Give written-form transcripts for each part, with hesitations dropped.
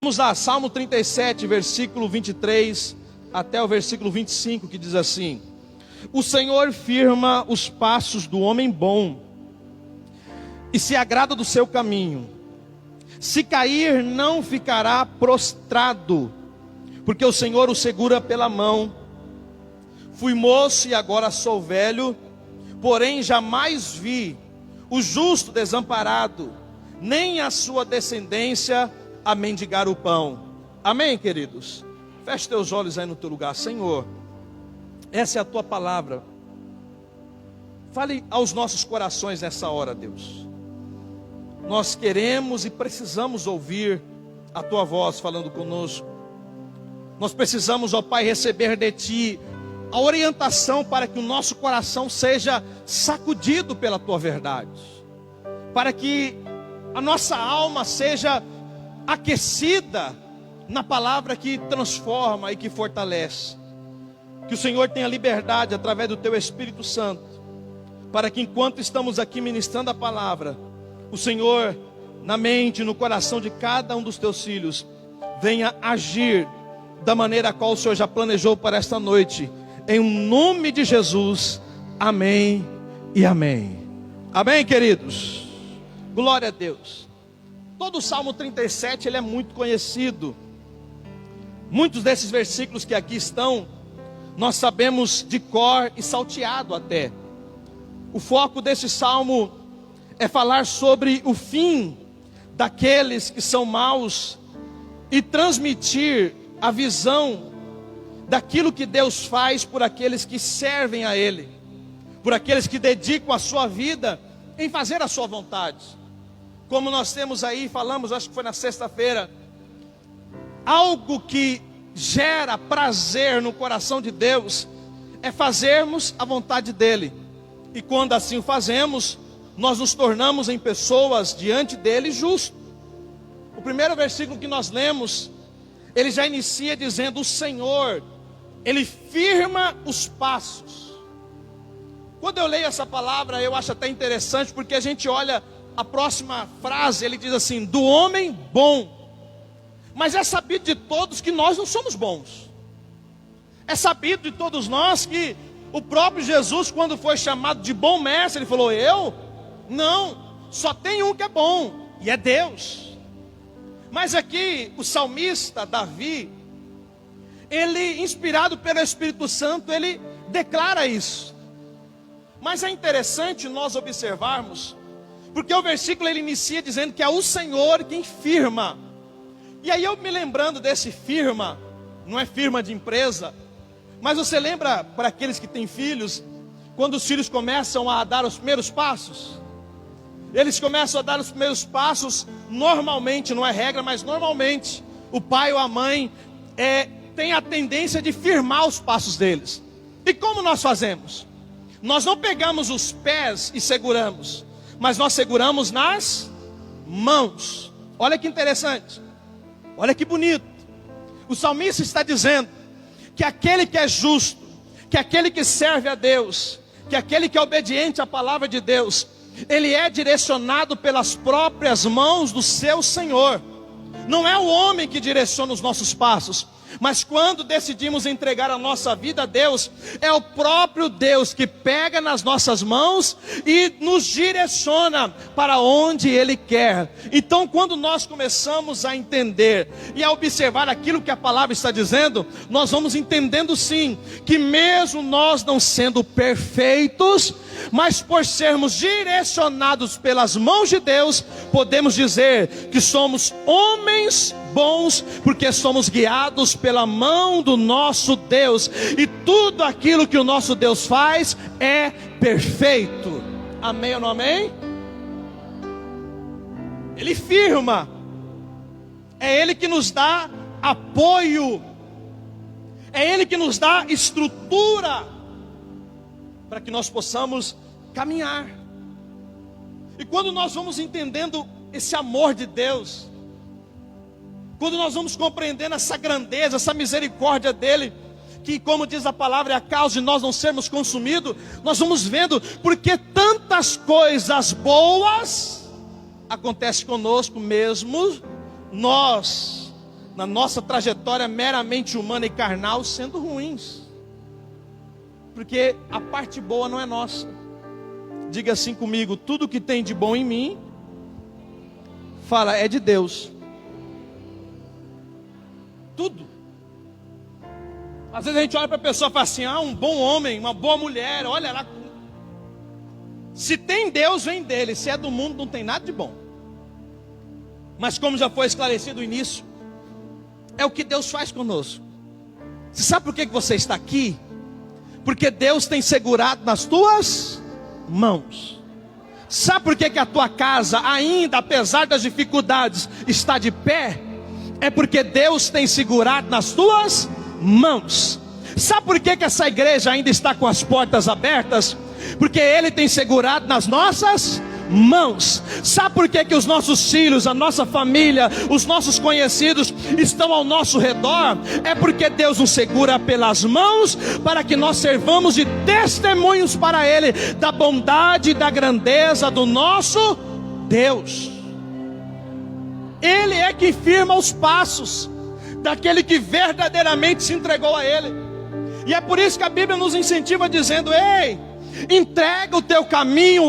Vamos lá, Salmo 37, versículo 23 até o versículo 25, que diz assim: O Senhor firma os passos do homem bom, e se agrada do seu caminho. Se cair, não ficará prostrado, porque o Senhor o segura pela mão. Fui moço e agora sou velho, porém jamais vi o justo desamparado, nem a sua descendência a mendigar o pão. Amém, queridos? Feche teus olhos aí no teu lugar. Senhor, essa é a tua palavra. Fale aos nossos corações nessa hora, Deus. Nós queremos e precisamos ouvir a tua voz falando conosco. Nós precisamos, ó Pai, receber de ti a orientação para que o nosso coração seja sacudido pela tua verdade, para que a nossa alma seja aquecida na palavra que transforma e que fortalece. Que o Senhor tenha liberdade através do teu Espírito Santo, para que enquanto estamos aqui ministrando a palavra, o Senhor, na mente, no coração de cada um dos teus filhos, venha agir da maneira a qual o Senhor já planejou para esta noite. Em nome de Jesus, amém e amém. Amém, queridos? Glória a Deus. Todo o Salmo 37, ele é muito conhecido. Muitos desses versículos que aqui estão, nós sabemos de cor e salteado até. O foco desse Salmo é falar sobre o fim daqueles que são maus e transmitir a visão daquilo que Deus faz por aqueles que servem a Ele, por aqueles que dedicam a sua vida em fazer a sua vontade. Como nós temos aí, falamos, acho que foi na sexta-feira, algo que gera prazer no coração de Deus é fazermos a vontade dEle. E quando assim o fazemos, nós nos tornamos em pessoas diante dEle justos. O primeiro versículo que nós lemos, ele já inicia dizendo: o Senhor, Ele firma os passos. Quando eu leio essa palavra, eu acho até interessante, porque a gente olha a próxima frase, ele diz assim: do homem bom. Mas é sabido de todos que nós não somos bons. É sabido de todos nós que o próprio Jesus, quando foi chamado de bom mestre, ele falou: eu? Não, só tem um que é bom, e é Deus. Mas aqui, o salmista Davi, ele, inspirado pelo Espírito Santo, ele declara isso. Mas é interessante nós observarmos, porque o versículo ele inicia dizendo que é o Senhor quem firma. E aí eu me lembrando desse firma, não é firma de empresa, mas você lembra para aqueles que têm filhos, quando os filhos começam a dar os primeiros passos? Eles começam a dar os primeiros passos, normalmente, não é regra, mas normalmente, o pai ou a mãe tem a tendência de firmar os passos deles. E como nós fazemos? Nós não pegamos os pés e seguramos, mas nós seguramos nas mãos. Olha que interessante, olha que bonito. O salmista está dizendo que aquele que é justo, que aquele que serve a Deus, que aquele que é obediente à palavra de Deus, ele é direcionado pelas próprias mãos do seu Senhor. Não é o homem que direciona os nossos passos, mas quando decidimos entregar a nossa vida a Deus, é o próprio Deus que pega nas nossas mãos e nos direciona para onde Ele quer. Então, quando nós começamos a entender e a observar aquilo que a palavra está dizendo, nós vamos entendendo sim, que mesmo nós não sendo perfeitos, mas por sermos direcionados pelas mãos de Deus, podemos dizer que somos homens bons, porque somos guiados pela mão do nosso Deus, e tudo aquilo que o nosso Deus faz é perfeito. Amém ou não amém? Ele firma, é Ele que nos dá apoio, é Ele que nos dá estrutura para que nós possamos caminhar. E quando nós vamos entendendo esse amor de Deus, quando nós vamos compreendendo essa grandeza, essa misericórdia dEle, que como diz a palavra é a causa de nós não sermos consumidos, nós vamos vendo porque tantas coisas boas acontecem conosco mesmo nós na nossa trajetória meramente humana e carnal, sendo ruins. Porque a parte boa não é nossa. Diga assim comigo: tudo que tem de bom em mim, fala, é de Deus. Tudo. Às vezes a gente olha para a pessoa e fala assim: ah, um bom homem, uma boa mulher, olha lá. Se tem Deus, vem dele. Se é do mundo, não tem nada de bom. Mas como já foi esclarecido no início, é o que Deus faz conosco. Você sabe por que você está aqui? Porque Deus tem segurado nas tuas mãos. Sabe por que a tua casa ainda, apesar das dificuldades, está de pé? É porque Deus tem segurado nas tuas mãos. Sabe por que essa igreja ainda está com as portas abertas? Porque Ele tem segurado nas nossas mãos. Sabe por que os nossos filhos, a nossa família, os nossos conhecidos estão ao nosso redor? É porque Deus nos segura pelas mãos, para que nós servamos de testemunhos para Ele, da bondade e da grandeza do nosso Deus. Ele é que firma os passos daquele que verdadeiramente se entregou a Ele. E é por isso que a Bíblia nos incentiva dizendo: ei, entrega o teu caminho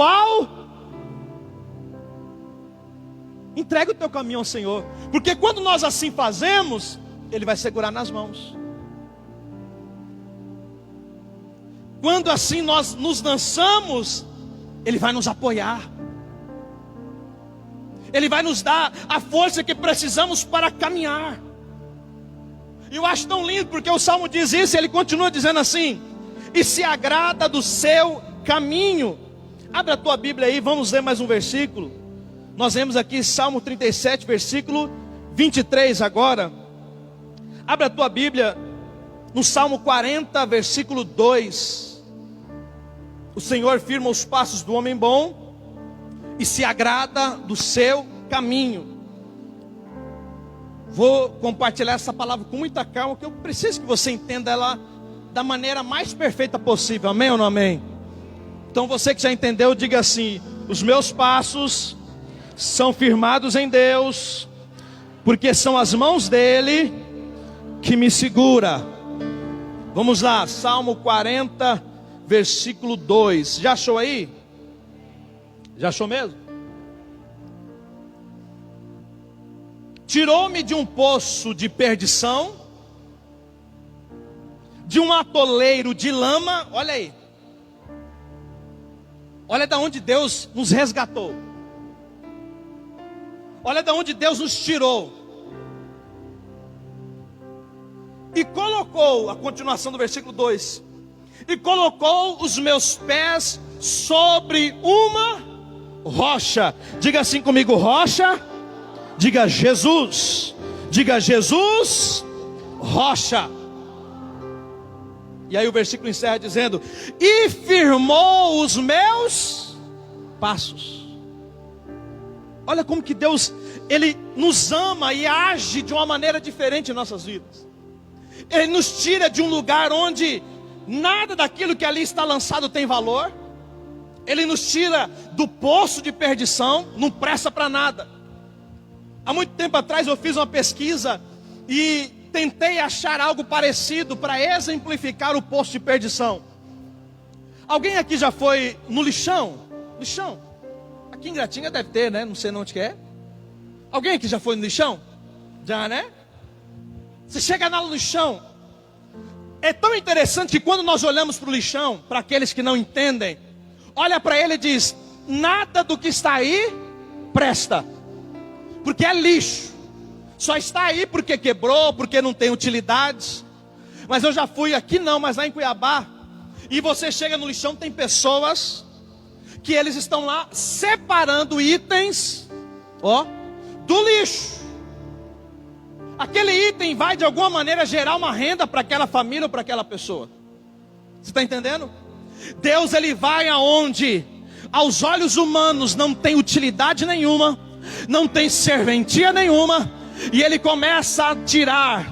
entrega o teu caminho ao Senhor. Porque quando nós assim fazemos, Ele vai segurar nas mãos. Quando assim nós nos lançamos, Ele vai nos apoiar. Ele vai nos dar a força que precisamos para caminhar. E eu acho tão lindo, porque o Salmo diz isso, e ele continua dizendo assim: e se agrada do seu caminho. Abre a tua Bíblia aí, vamos ler mais um versículo. Nós vemos aqui Salmo 37, versículo 23 agora. Abre a tua Bíblia no Salmo 40, versículo 2. O Senhor firma os passos do homem bom e se agrada do seu caminho. Vou compartilhar essa palavra com muita calma, que eu preciso que você entenda ela da maneira mais perfeita possível. Amém ou não amém? Então você que já entendeu, diga assim: os meus passos são firmados em Deus, porque são as mãos dele que me segura. Vamos lá, Salmo 40, versículo 2. Já achou aí? Já achou mesmo? Tirou-me de um poço de perdição, de um atoleiro de lama. Olha aí. Olha de onde Deus nos resgatou. Olha de onde Deus nos tirou. E colocou, a continuação do versículo 2: e colocou os meus pés sobre uma rocha. Diga assim comigo: rocha. Diga Jesus. Diga Jesus, rocha. E aí o versículo encerra dizendo: e firmou os meus passos. Olha como que Deus, Ele nos ama e age de uma maneira diferente em nossas vidas. Ele nos tira de um lugar onde nada daquilo que ali está lançado tem valor. Ele nos tira do poço de perdição, não presta para nada. Há muito tempo atrás eu fiz uma pesquisa e tentei achar algo parecido para exemplificar o poço de perdição. Alguém aqui já foi no lixão? Lixão? Aqui em Gratinga deve ter, né? Não sei onde que é. Alguém aqui já foi no lixão? Já, né? Você chega lá no lixão. É tão interessante que quando nós olhamos para o lixão, para aqueles que não entendem, olha para ele e diz: nada do que está aí presta. Porque é lixo. Só está aí porque quebrou, porque não tem utilidade. Mas eu já fui aqui não, mas lá em Cuiabá. E você chega no lixão, tem pessoas que eles estão lá separando itens, ó, do lixo. Aquele item vai de alguma maneira gerar uma renda para aquela família ou para aquela pessoa. Você está entendendo? Deus, Ele vai aonde aos olhos humanos não tem utilidade nenhuma, não tem serventia nenhuma, e Ele começa a tirar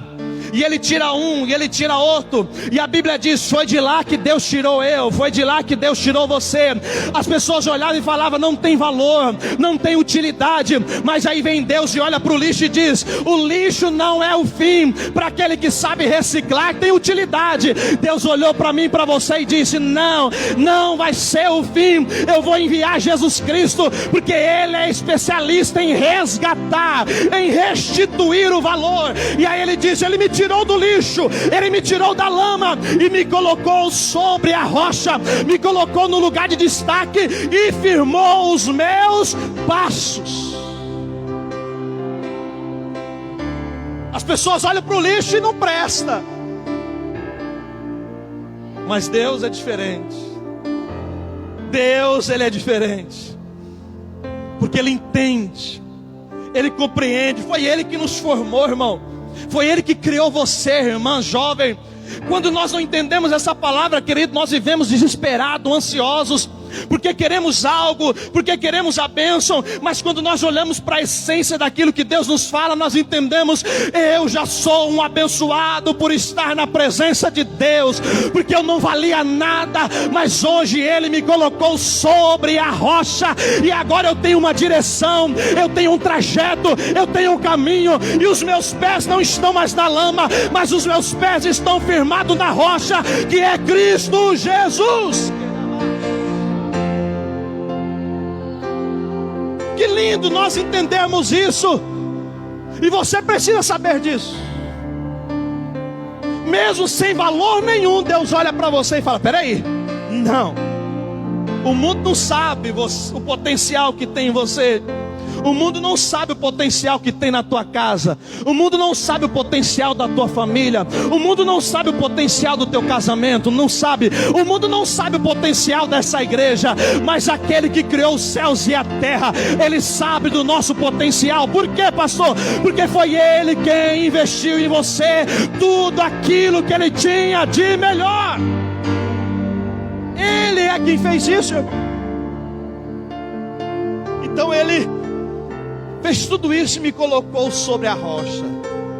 e ele tira um, e ele tira outro, e a Bíblia diz, foi de lá que Deus tirou eu, foi de lá que Deus tirou você. As pessoas olhavam e falavam, não tem valor, não tem utilidade, mas aí vem Deus e olha para o lixo e diz, o lixo não é o fim, para aquele que sabe reciclar tem utilidade. Deus olhou para mim e para você e disse, não vai ser o fim, eu vou enviar Jesus Cristo, porque Ele é especialista em resgatar, em restituir o valor. E aí ele diz, Ele me tirou do lixo, Ele me tirou da lama e me colocou sobre a rocha, me colocou no lugar de destaque e firmou os meus passos. As pessoas olham para o lixo e não presta, mas Deus é diferente. Deus, Ele é diferente, porque Ele entende, Ele compreende. Foi Ele que nos formou, irmão. Foi Ele que criou você, irmã jovem. Quando nós não entendemos essa palavra, querido, nós vivemos desesperados, ansiosos, porque queremos algo, porque queremos a bênção. Mas quando nós olhamos para a essência daquilo que Deus nos fala, nós entendemos, eu já sou um abençoado por estar na presença de Deus, porque eu não valia nada, mas hoje Ele me colocou sobre a rocha, e agora eu tenho uma direção, eu tenho um trajeto, eu tenho um caminho, e os meus pés não estão mais na lama, mas os meus pés estão firmados na rocha, que é Cristo Jesus. Que lindo nós entendermos isso. E você precisa saber disso. Mesmo sem valor nenhum, Deus olha para você e fala, peraí, não. O mundo não sabe o potencial que tem em você. O mundo não sabe o potencial que tem na tua casa. O mundo não sabe o potencial da tua família. O mundo não sabe o potencial do teu casamento. Não sabe. O mundo não sabe o potencial dessa igreja. Mas aquele que criou os céus e a terra, Ele sabe do nosso potencial. Por quê, pastor? Porque foi Ele quem investiu em você tudo aquilo que Ele tinha de melhor. Ele é quem fez isso. Então Ele fez tudo isso e me colocou sobre a rocha,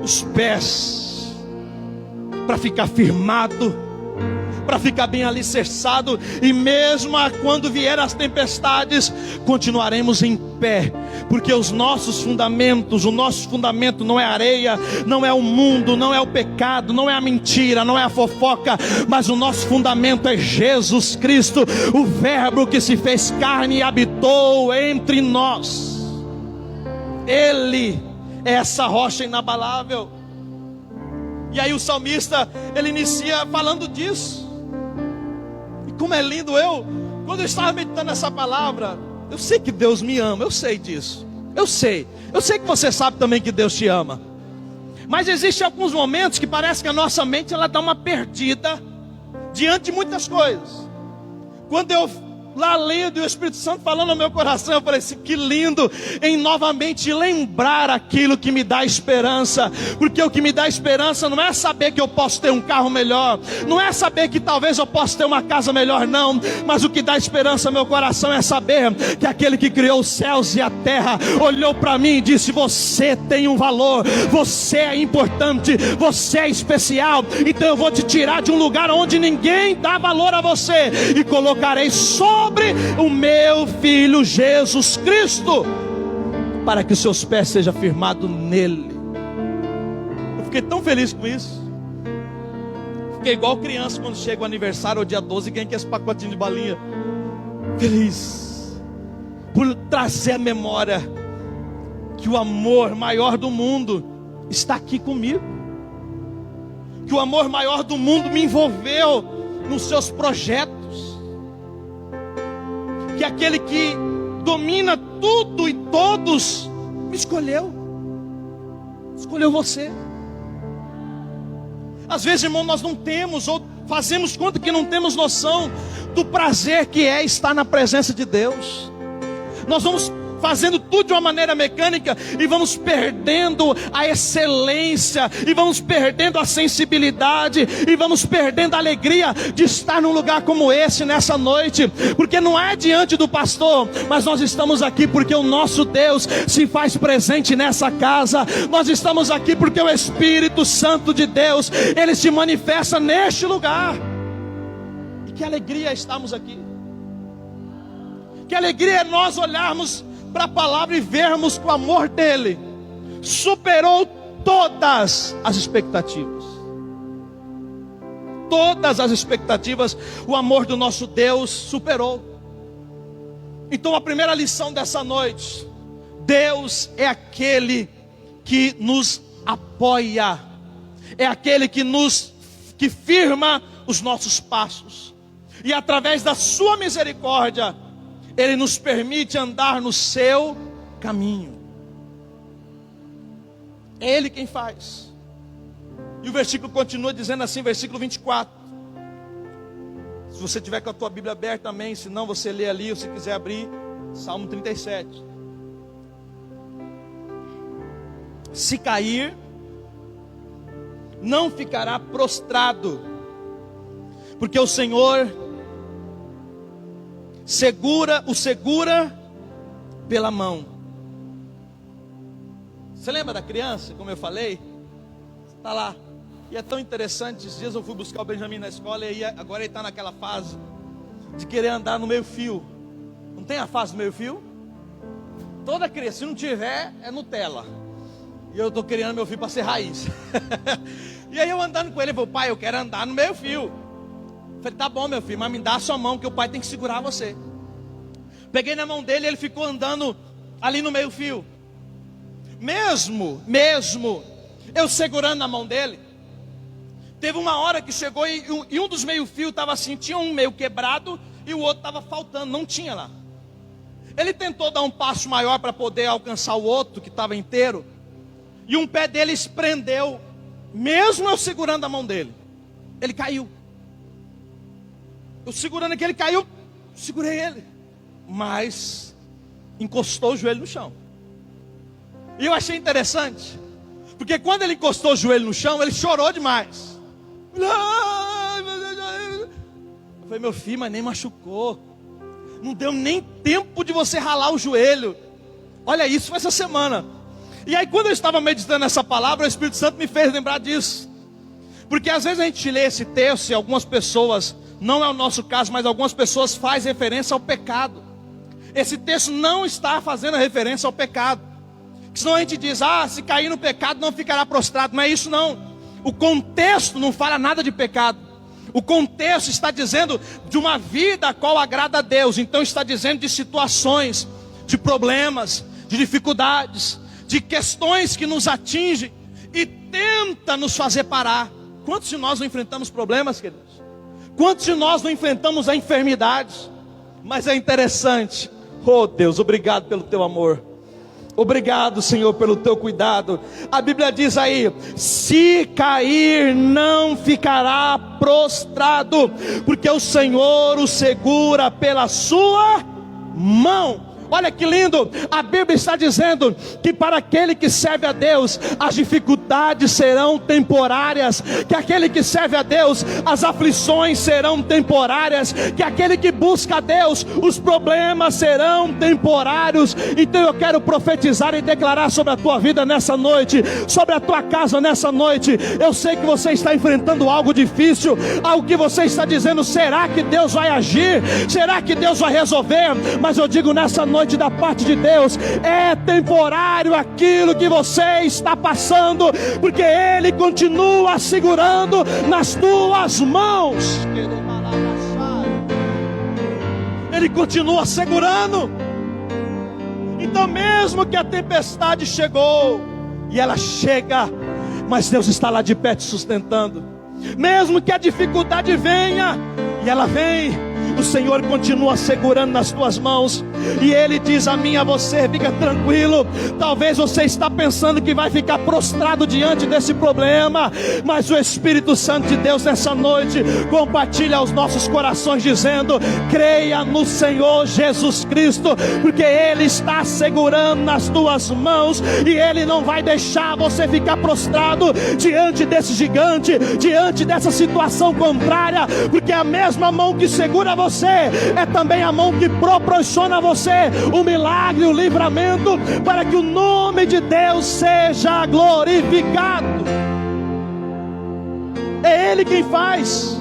os pés, para ficar firmado, para ficar bem alicerçado. E mesmo quando vier as tempestades, continuaremos em pé, porque os nossos fundamentos, o nosso fundamento não é areia, não é o mundo, não é o pecado, não é a mentira, não é a fofoca, mas o nosso fundamento é Jesus Cristo, o Verbo que se fez carne e habitou entre nós. Ele é essa rocha inabalável. E aí o salmista, ele inicia falando disso. E como é lindo, quando eu estava meditando essa palavra, eu sei que Deus me ama, eu sei disso. Eu sei que você sabe também que Deus te ama. Mas existem alguns momentos que parece que a nossa mente, ela dá uma perdida diante de muitas coisas. Quando eu lá lendo e o Espírito Santo falando no meu coração, eu falei assim, que lindo em novamente lembrar aquilo que me dá esperança. Porque o que me dá esperança não é saber que eu posso ter um carro melhor, não é saber que talvez eu possa ter uma casa melhor, não. Mas o que dá esperança ao meu coração é saber que aquele que criou os céus e a terra olhou para mim e disse, você tem um valor, você é importante, você é especial. Então eu vou te tirar de um lugar onde ninguém dá valor a você e colocarei sobre o meu Filho Jesus Cristo, para que os seus pés sejam firmados nele. Eu fiquei tão feliz com isso. Fiquei igual criança quando chega o aniversário, o dia 12, e ganha esse pacotinho de balinha. Feliz por trazer a memória que o amor maior do mundo está aqui comigo, que o amor maior do mundo me envolveu nos seus projetos, que aquele que domina tudo e todos me escolheu você. Às vezes, irmão, nós não temos, ou fazemos conta que não temos noção do prazer que é estar na presença de Deus. Nós vamos fazendo tudo de uma maneira mecânica, e vamos perdendo a excelência, e vamos perdendo a sensibilidade, e vamos perdendo a alegria de estar num lugar como esse nessa noite, porque não é diante do pastor, mas nós estamos aqui porque o nosso Deus se faz presente nessa casa. Nós estamos aqui porque o Espírito Santo de Deus, ele se manifesta neste lugar. E que alegria estarmos aqui. Que alegria é nós olharmos para a palavra e vermos que o amor dele superou todas as expectativas. Todas as expectativas, o amor do nosso Deus superou. Então a primeira lição dessa noite: Deus é aquele que nos apoia, é aquele que firma os nossos passos, e através da sua misericórdia, ele nos permite andar no seu caminho. É ele quem faz. E o versículo continua dizendo assim, versículo 24. Se você tiver com a tua Bíblia aberta, amém. Se não, você lê ali, ou se quiser abrir, Salmo 37. Se cair, não ficará prostrado, porque o Senhor o segura pela mão. Você lembra da criança, como eu falei? Está lá. E é tão interessante. Esses dias eu fui buscar o Benjamin na escola, e agora ele está naquela fase de querer andar no meio fio. Não tem a fase do meio fio? Toda criança, se não tiver, é Nutella. E eu estou criando meu filho para ser raiz. E aí eu andando com ele, ele falou: pai, eu quero andar no meio fio. Eu falei: tá bom, meu filho, mas me dá a sua mão, que o pai tem que segurar você. Peguei na mão dele e ele ficou andando ali no meio fio. Mesmo eu segurando na mão dele, teve uma hora que chegou e um dos meio fios estava assim, tinha um meio quebrado e o outro estava faltando, não tinha lá. Ele tentou dar um passo maior para poder alcançar o outro que estava inteiro, e um pé dele esprendeu, mesmo eu segurando a mão dele. Ele caiu. Eu segurando aqui, ele caiu, segurei ele, mas encostou o joelho no chão. E eu achei interessante, porque quando ele encostou o joelho no chão, ele chorou demais. Eu falei: meu filho, mas nem machucou, não deu nem tempo de você ralar o joelho. Olha, isso foi essa semana. E aí, quando eu estava meditando essa palavra, o Espírito Santo me fez lembrar disso. Porque às vezes a gente lê esse texto e algumas pessoas, não é o nosso caso, mas algumas pessoas fazem referência ao pecado. Esse texto não está fazendo referência ao pecado. Senão a gente diz: se cair no pecado não ficará prostrado. Não é isso não. O contexto não fala nada de pecado. O contexto está dizendo de uma vida a qual agrada a Deus. Então está dizendo de situações, de problemas, de dificuldades, de questões que nos atingem e tenta nos fazer parar. Quantos de nós não enfrentamos problemas, queridos? Quantos de nós não enfrentamos a enfermidade? Mas é interessante. Oh Deus, obrigado pelo teu amor. Obrigado, Senhor, pelo teu cuidado. A Bíblia diz aí: se cair, não ficará prostrado, porque o Senhor o segura pela sua mão. Olha que lindo, a Bíblia está dizendo que para aquele que serve a Deus, as dificuldades serão temporárias, que aquele que serve a Deus, as aflições serão temporárias, que aquele que busca a Deus, os problemas serão temporários. Então eu quero profetizar e declarar sobre a tua vida nessa noite, sobre a tua casa nessa noite. Eu sei que você está enfrentando algo difícil, algo que você está dizendo: será que Deus vai agir? Será que Deus vai resolver? Mas eu digo nessa noite, da parte de Deus, é temporário aquilo que você está passando, porque Ele continua segurando nas tuas mãos. Ele continua segurando. Então, mesmo que a tempestade chegou, e ela chega, mas Deus está lá de pé te sustentando. Mesmo que a dificuldade venha, e ela vem, o Senhor continua segurando nas tuas mãos, e Ele diz a mim e a você: fica tranquilo. Talvez você está pensando que vai ficar prostrado diante desse problema, mas o Espírito Santo de Deus nessa noite compartilha aos nossos corações dizendo: creia no Senhor Jesus Cristo, porque Ele está segurando nas tuas mãos, e Ele não vai deixar você ficar prostrado diante desse gigante, diante dessa situação contrária, porque a mesma mão que segura você é também a mão que proporciona a você o milagre, o livramento, para que o nome de Deus seja glorificado. É Ele quem faz.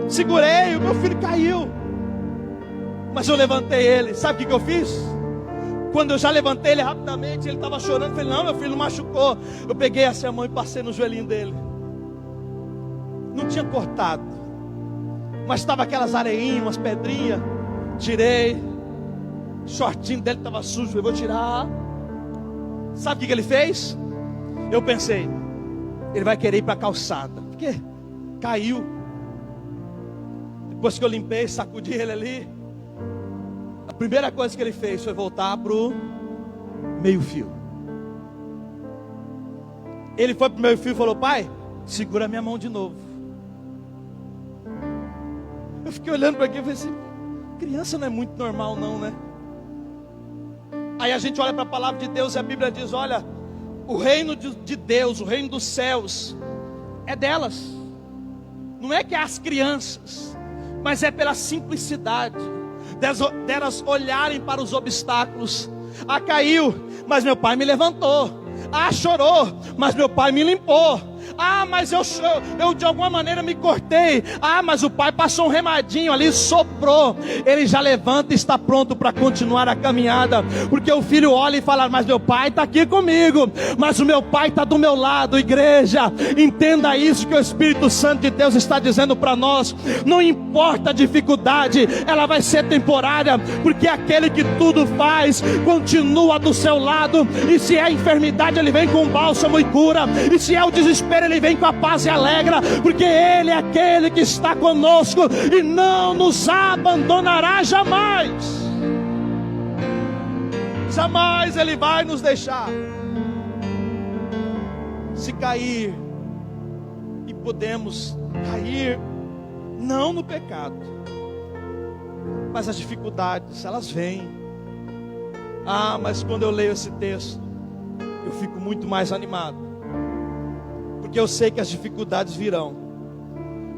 Segurei, o meu filho caiu, mas eu levantei ele. Sabe o que eu fiz? Quando eu já levantei ele rapidamente, ele estava chorando. Eu falei: não, meu filho não machucou. Eu peguei assim a mão e passei no joelhinho dele. Não tinha cortado, mas estava aquelas areinhas, umas pedrinhas. Tirei. O shortinho dele estava sujo. Eu vou tirar. Sabe o que ele fez? Eu pensei: ele vai querer ir para a calçada, porque caiu. Depois que eu limpei, sacudi ele ali, a primeira coisa que ele fez foi voltar para o meio-fio. Ele foi para o meio-fio e falou: pai, segura minha mão de novo. Eu fiquei olhando para aqui e falei assim: criança não é muito normal não, né? Aí a gente olha para a palavra de Deus e a Bíblia diz: olha, o reino de Deus, o reino dos céus é delas. Não é que é as crianças, mas é pela simplicidade delas olharem para os obstáculos. Ah, caiu, mas meu pai me levantou. Ah, chorou, mas meu pai me limpou. Ah, mas eu de alguma maneira me cortei. Ah, mas o pai passou um remadinho ali, soprou. Ele já levanta e está pronto para continuar a caminhada, porque o filho olha e fala: mas meu pai está aqui comigo, mas o meu pai está do meu lado. Igreja, entenda isso que o Espírito Santo de Deus está dizendo para nós. Não importa a dificuldade, ela vai ser temporária, porque aquele que tudo faz continua do seu lado. E se é a enfermidade, ele vem com bálsamo e cura. E se é o desespero, ele vem com a paz e alegra, porque Ele é aquele que está conosco e não nos abandonará jamais. Jamais Ele vai nos deixar. Se cair, e podemos cair não no pecado, mas as dificuldades, elas vêm. Ah, mas quando eu leio esse texto, eu fico muito mais animado, porque eu sei que as dificuldades virão,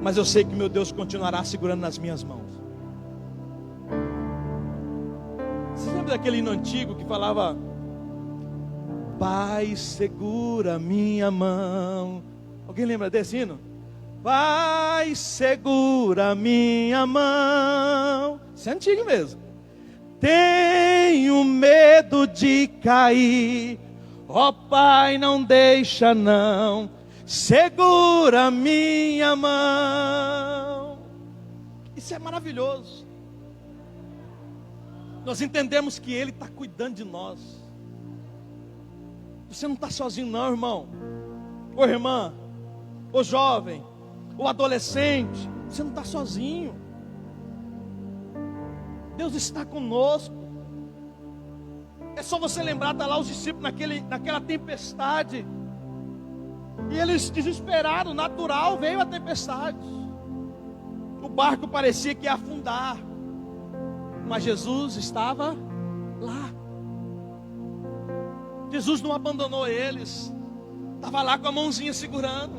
mas eu sei que meu Deus continuará segurando nas minhas mãos. Você lembra daquele hino antigo que falava: Pai, segura minha mão? Alguém lembra desse hino? Pai, segura minha mão. Isso é antigo mesmo. Tenho medo de cair, ó Pai, não deixa não. Segura minha mão. Isso é maravilhoso. Nós entendemos que Ele está cuidando de nós. Você não está sozinho não, irmão. Ô irmã, ô jovem, ô adolescente, você não está sozinho. Deus está conosco. É só você lembrar, está lá os discípulos naquela tempestade, e eles desesperados, natural, veio a tempestade. O barco parecia que ia afundar, mas Jesus estava lá. Jesus não abandonou eles, estava lá com a mãozinha segurando.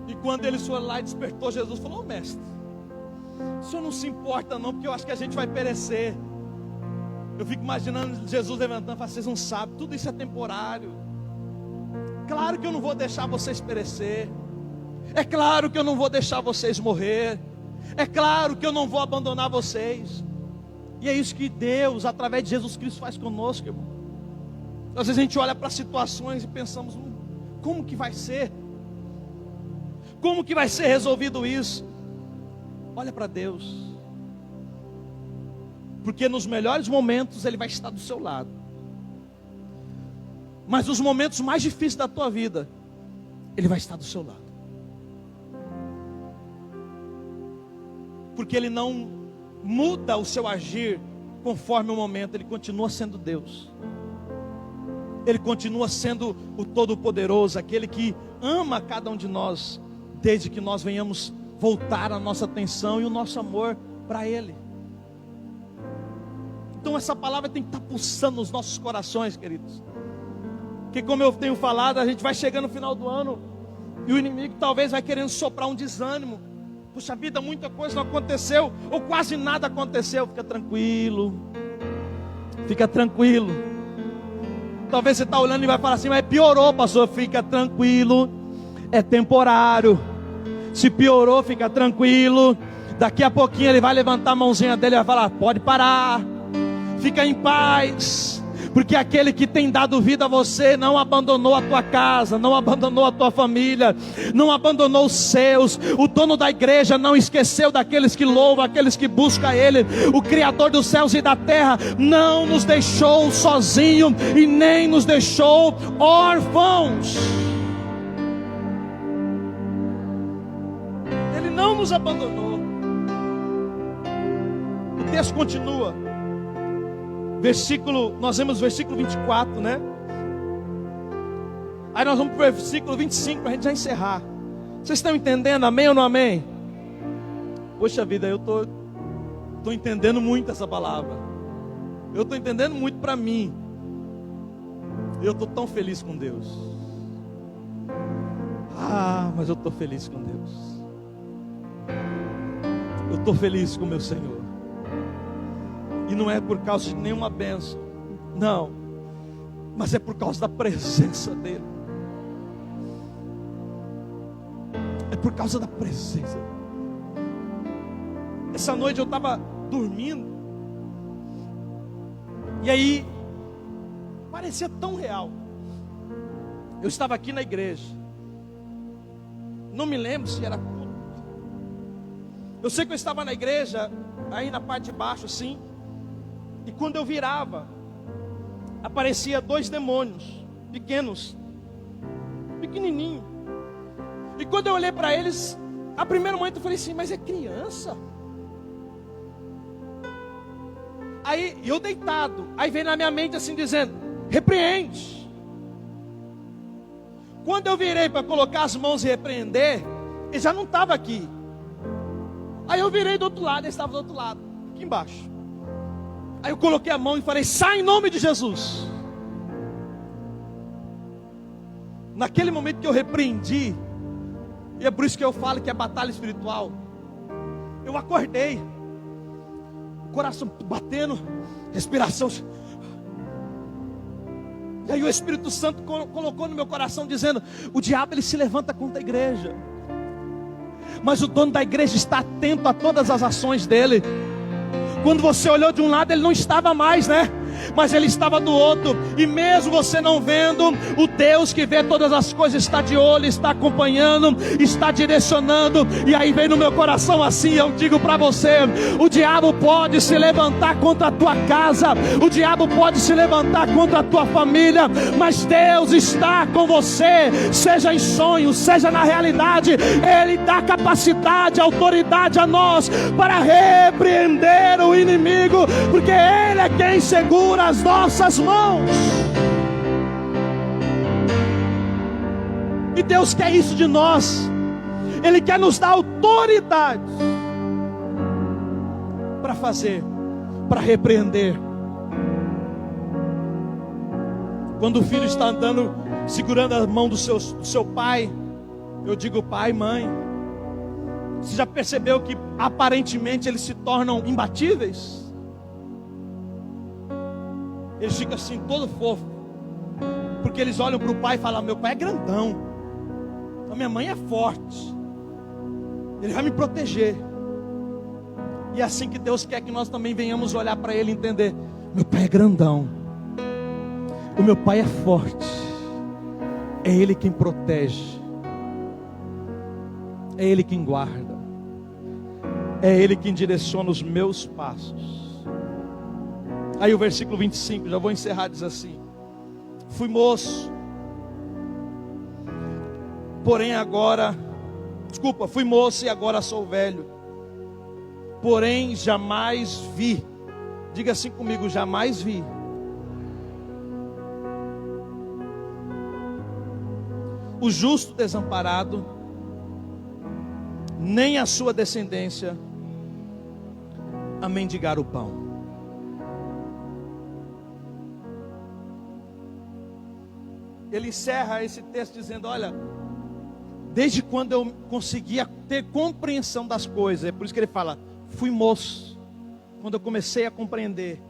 E quando eles foram lá e despertou Jesus, falou: mestre, o senhor não se importa não, porque eu acho que a gente vai perecer. Eu fico imaginando Jesus levantando e falando: vocês não sabem, tudo isso é temporário. Claro que eu não vou deixar vocês perecer. É claro que eu não vou deixar vocês morrer. É claro que eu não vou abandonar vocês. E é isso que Deus, através de Jesus Cristo, faz conosco, irmão. Às vezes a gente olha para situações e pensamos: como que vai ser? Como que vai ser resolvido isso? Olha para Deus, porque nos melhores momentos Ele vai estar do seu lado, mas nos momentos mais difíceis da tua vida, Ele vai estar do seu lado. porque Ele não muda o seu agir conforme o momento. Ele continua sendo Deus. Ele continua sendo o Todo-Poderoso, aquele que ama cada um de nós, desde que nós venhamos voltar a nossa atenção e o nosso amor para Ele. Então essa palavra tem que estar pulsando nos nossos corações, queridos. Porque como eu tenho falado, a gente vai chegando no final do ano e o inimigo talvez vai querendo soprar um desânimo. Puxa vida, muita coisa não aconteceu, ou quase nada aconteceu. Fica tranquilo. Fica tranquilo. Talvez você está olhando e vai falar assim, mas piorou, pastor. Fica tranquilo, é temporário. Se piorou, fica tranquilo. Daqui a pouquinho ele vai levantar a mãozinha dele e vai falar, pode parar, fica em paz. Porque aquele que tem dado vida a você não abandonou a tua casa, não abandonou a tua família, não abandonou os seus. O dono da igreja não esqueceu daqueles que louvam, aqueles que buscam Ele. O Criador dos céus e da terra não nos deixou sozinhos e nem nos deixou órfãos. Ele não nos abandonou. O texto continua. Nós vemos o versículo 24, né? Aí nós vamos para o versículo 25 para a gente já encerrar. Vocês estão entendendo? Amém ou não amém? Poxa vida, eu estou entendendo muito essa palavra. Eu estou entendendo muito para mim. Eu estou tão feliz com Deus. Mas eu estou feliz com Deus. Eu estou feliz com o meu Senhor. E não é por causa de nenhuma bênção, não, mas é por causa da presença dEle. É por causa da presença. Essa noite eu estava dormindo, e aí parecia tão real. Eu estava aqui na igreja, não me lembro se era culto. Eu sei que eu estava na igreja, aí na parte de baixo assim. E quando eu virava, aparecia 2 demônios, pequenininhos. E quando eu olhei para eles, a primeiro momento eu falei assim, mas é criança? Aí eu deitado, aí veio na minha mente assim dizendo, repreende. Quando eu virei para colocar as mãos e repreender, ele já não estava aqui. Aí eu virei do outro lado, ele estava do outro lado, aqui embaixo. Aí eu coloquei a mão e falei, sai em nome de Jesus. Naquele momento que eu repreendi, e é por isso que eu falo que é batalha espiritual, eu acordei, coração batendo, respiração. E aí o Espírito Santo colocou no meu coração dizendo, o diabo ele se levanta contra a igreja, mas o dono da igreja está atento a todas as ações dele. Quando você olhou de um lado, ele não estava mais, né? Mas ele estava do outro. E mesmo você não vendo, o Deus que vê todas as coisas está de olho, está acompanhando, está direcionando. E aí vem no meu coração assim, eu digo para você, o diabo pode se levantar contra a tua casa, o diabo pode se levantar contra a tua família, mas Deus está com você, seja em sonho, seja na realidade. Ele dá capacidade, autoridade a nós para repreender o inimigo, porque Ele é quem segura as nossas mãos. E Deus quer isso de nós. Ele quer nos dar autoridade para fazer, para repreender. Quando o filho está andando, segurando a mão do seu pai, eu digo pai, mãe, você já percebeu que aparentemente eles se tornam imbatíveis? Eles ficam assim, todo fofo, porque eles olham para o pai e falam, meu pai é grandão, a minha mãe é forte, ele vai me proteger. E é assim que Deus quer que nós também venhamos olhar para Ele e entender, meu pai é grandão, o meu pai é forte, é Ele quem protege, é Ele quem guarda, é Ele quem direciona os meus passos. Aí o versículo 25, já vou encerrar, diz assim, fui moço, fui moço e agora sou velho, porém jamais vi. Diga assim comigo: jamais vi o justo desamparado, nem a sua descendência a mendigar o pão. Ele encerra esse texto dizendo: olha, desde quando eu conseguia ter compreensão das coisas, é por isso que ele fala, fui moço, quando eu comecei a compreender,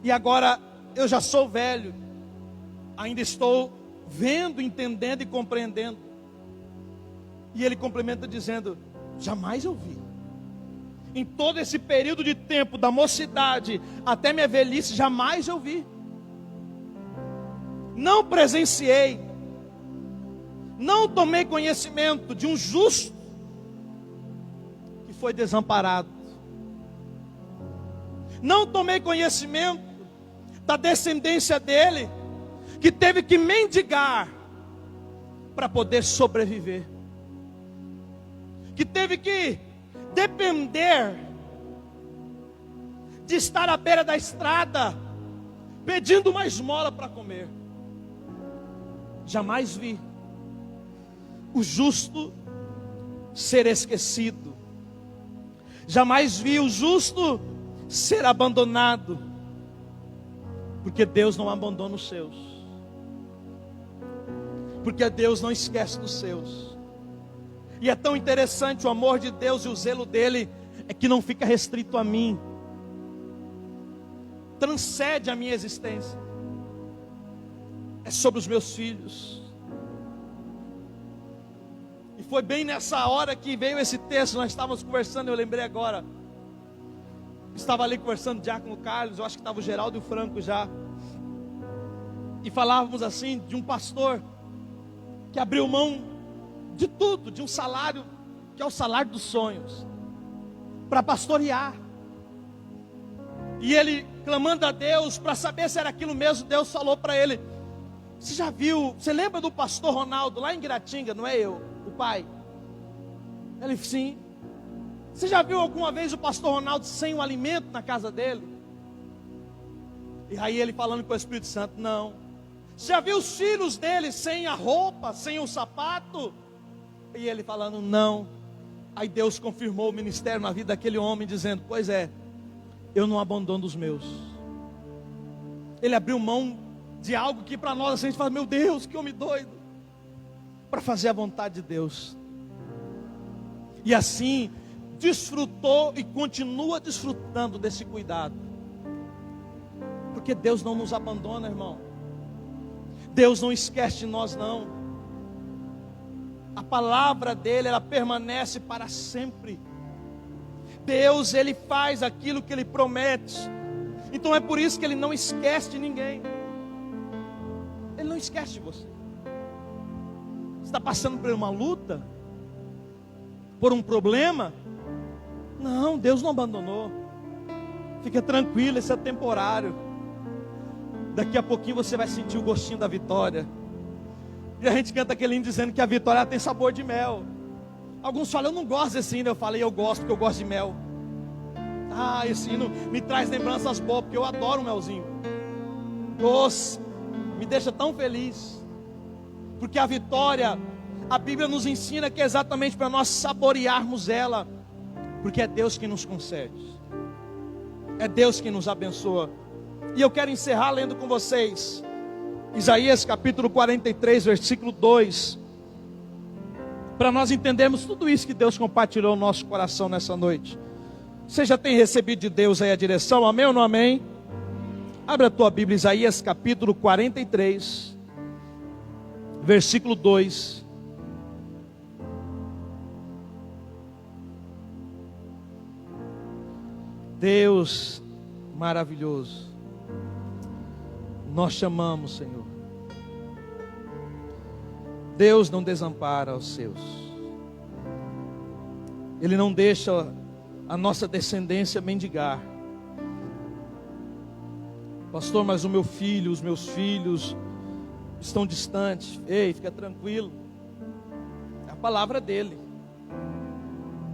e agora eu já sou velho, ainda estou vendo, entendendo e compreendendo. E ele complementa dizendo: jamais eu vi, em todo esse período de tempo, da mocidade até minha velhice, jamais eu vi, não presenciei, não tomei conhecimento de um justo que foi desamparado, não tomei conhecimento da descendência dele, que teve que mendigar para poder sobreviver, que teve que depender de estar à beira da estrada, pedindo uma esmola para comer. Jamais vi o justo ser esquecido, jamais vi o justo ser abandonado, porque Deus não abandona os seus, porque Deus não esquece dos seus. E é tão interessante o amor de Deus e o zelo dele, é que não fica restrito a mim, transcende a minha existência, é sobre os meus filhos. E foi bem nessa hora que veio esse texto, nós estávamos conversando, eu lembrei agora, estava ali conversando já com o Carlos, eu acho que estava o Geraldo e o Franco já, e falávamos assim de um pastor que abriu mão de tudo, de um salário que é o salário dos sonhos, para pastorear. E ele clamando a Deus para saber se era aquilo mesmo. Deus falou para ele: você já viu, você lembra do pastor Ronaldo lá em Guiratinga, não é eu, o pai? Ele: sim. Você já viu alguma vez o pastor Ronaldo sem um alimento na casa dele? E aí ele falando com o Espírito Santo: não. Você já viu os filhos dele sem a roupa, sem o sapato? E ele falando: não. Aí Deus confirmou o ministério na vida daquele homem, dizendo: pois é, eu não abandono os meus. Ele abriu mão de algo que para nós assim, a gente fala: meu Deus, que homem doido, para fazer a vontade de Deus. E assim desfrutou e continua desfrutando desse cuidado, porque Deus não nos abandona, irmão. Deus não esquece de nós, não. A palavra dele, ela permanece para sempre. Deus, ele faz aquilo que ele promete. Então é por isso que ele não esquece de ninguém. Ele não esquece de você. Você está passando por uma luta, por um problema? Não, Deus não abandonou. Fica tranquilo, isso é temporário. Daqui a pouquinho você vai sentir o gostinho da vitória. E a gente canta aquele hino dizendo que a vitória tem sabor de mel. Alguns falam: eu não gosto desse hino. Eu falei: eu gosto, porque eu gosto de mel. Ah, esse hino me traz lembranças boas, porque eu adoro um melzinho doce, me deixa tão feliz. Porque a vitória, a Bíblia nos ensina que é exatamente para nós saborearmos ela, porque é Deus que nos concede, é Deus que nos abençoa. E eu quero encerrar lendo com vocês Isaías capítulo 43, versículo 2, para nós entendermos tudo isso que Deus compartilhou no nosso coração nessa noite. Você já tem recebido de Deus aí a direção? Amém ou não amém? Abre a tua Bíblia, Isaías capítulo 43, versículo 2. Deus maravilhoso, nós chamamos, Senhor. Deus não desampara os seus. Ele não deixa a nossa descendência mendigar. Pastor, mas o meu filho, os meus filhos estão distantes. Ei, fica tranquilo. É a palavra dele.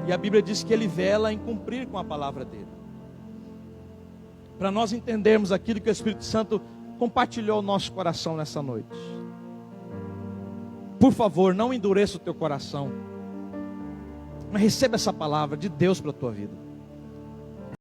E a Bíblia diz que Ele vela em cumprir com a palavra dEle. Para nós entendermos aquilo que o Espírito Santo compartilhou ao nosso coração nessa noite. Por favor, não endureça o teu coração, mas receba essa palavra de Deus para a tua vida.